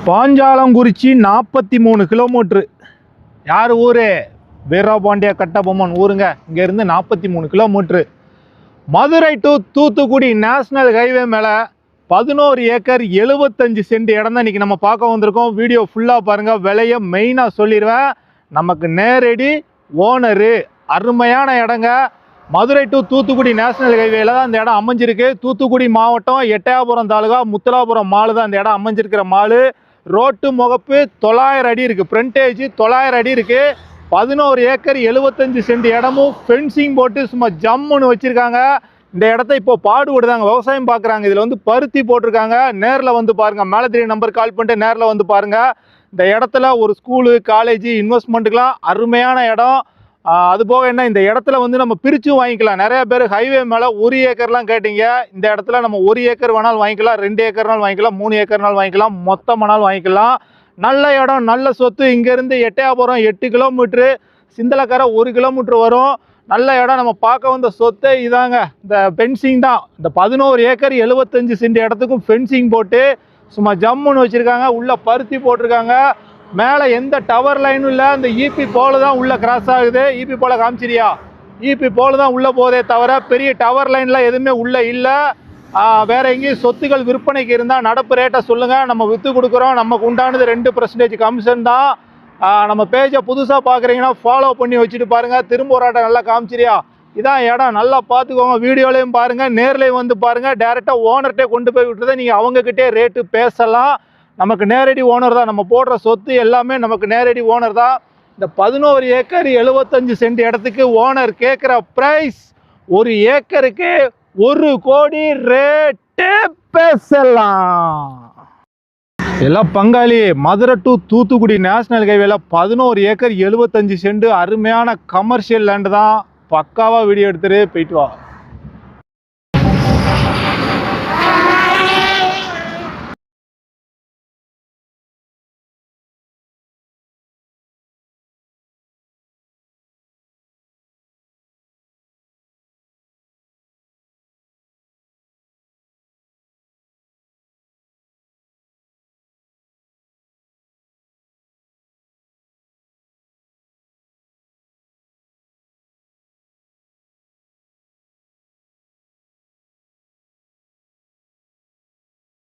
Panchalankurichi 43 kilometre. யார் ஊர்? வீரபாண்டிய கட்டபொம்மன் ஊருங்க. இங்கேருந்து 43 kilometre. Madurai to Thoothukudi national highway மேலே 11 ஏக்கர் 75 சென்ட் இடம் தான் இன்றைக்கி நம்ம பார்க்க வந்திருக்கோம். வீடியோ ஃபுல்லாக பாருங்கள். விலையை மெயினாக சொல்லிடுவேன். நமக்கு நேரடி ஓனரு. அருமையான இடங்க. மதுரை டு தூத்துக்குடி நேஷனல் ஹைவேல தான் இந்த இடம் அமைஞ்சிருக்கு. தூத்துக்குடி மாவட்டம் எட்டயபுரம் தாலுகா முத்துலாபுரம் மாலு தான் இந்த இடம் அமைஞ்சிருக்கிற மாலு. ரோட்டு முகப்பு 900 அடி இருக்குது. ஃப்ரண்டேஜ் 900 அடி இருக்குது. 11 ஏக்கர் 75 சென்ட் இடமும் ஃபென்சிங் போட்டு சும்மா ஜம்முன்னு வச்சுருக்காங்க. இந்த இடத்த இப்போ பாடுபடுதாங்க, விவசாயம் பார்க்குறாங்க. இதில் வந்து பருத்தி போட்டிருக்காங்க. நேரில் வந்து பாருங்கள். மேலே தெரிய நம்பர் கால் பண்ணிட்டு நேரில் வந்து பாருங்கள். இந்த இடத்துல ஒரு ஸ்கூலு காலேஜ் இன்வெஸ்ட்மெண்ட்டுக்கெலாம் அருமையான இடம். அதுபோக என்ன, இந்த இடத்துல வந்து நம்ம பிரிச்சும் வாங்கிக்கலாம். நிறைய பேர் ஹைவே மேலே 1 ஏக்கர்லாம் கேட்டீங்க. இந்த இடத்துல நம்ம 1 ஏக்கர் வேணாலும் வாங்கிக்கலாம், 2 ஏக்கர்னாலும் வாங்கிக்கலாம், 3 ஏக்கர்னாலும் வாங்கிக்கலாம், மொத்தமானாலும் வாங்கிக்கலாம். நல்ல இடம், நல்ல சொத்து. இங்கேருந்து எட்டயபுரம் 8 கிலோமீட்ரு, சிந்தலக்கரை 1 கிலோமீட்ரு வரும். நல்ல இடம். நம்ம பார்க்க வந்த சொத்தை இதாங்க. இந்த ஃபென்சிங் தான். இந்த 11 ஏக்கர் 75 சென்ட் இடத்துக்கும் ஃபென்சிங் போட்டு சும்மா ஜம்முன்னு வச்சுருக்காங்க. உள்ளே பருத்தி போட்டிருக்காங்க. மேலே எந்த டவர் லைனும் இல்லை. அந்த ஈபி போல தான் உள்ளே கிராஸ் ஆகுது. ஈபி போல காமிச்சிரியா? ஈபி போல தான் உள்ளே போதே தவிர பெரிய டவர் லைன்லாம் எதுவுமே உள்ளே இல்லை. வேறு எங்கேயும் சொத்துக்கள் விற்பனைக்கு இருந்தால் நடப்பு ரேட்டை சொல்லுங்கள், நம்ம விற்று கொடுக்குறோம். நமக்கு உண்டானது 2% கமிஷன் தான். நம்ம பேஜை புதுசாக பார்க்குறீங்கன்னா ஃபாலோ பண்ணி வச்சுட்டு பாருங்கள். திரும்ப ஒரு ஆட்டை நல்லா காமிச்சிரியா? இதான் இடம். நல்லா பார்த்துக்கோங்க. வீடியோலையும் பாருங்கள், நேர்லேயும் வந்து பாருங்கள். டேரெக்டாக ஓனர்கிட்டே கொண்டு போய் விட்டுறதை நீங்கள் அவங்கக்கிட்டே ரேட்டு பேசலாம். நமக்கு நேரடி ஓனர் தான். நம்ம போடுற சொத்து எல்லாமே நமக்கு நேரடி ஓனர் தான். இந்த 11 ஏக்கர் 75 சென்ட் இடத்துக்கு ஓனர் கேட்குற ப்ரைஸ் 1 ஏக்கருக்கு 1 கோடி ரேட்டு பேசலாம். எல்லாம் பங்காளி. மதுரை டு தூத்துக்குடி நேஷனல் ஹைவேல 11 ஏக்கர் 75 சென்ட் அருமையான கமர்ஷியல் லேண்டு தான். பக்காவாக வீடியோ எடுத்துட்டு போயிட்டு வா.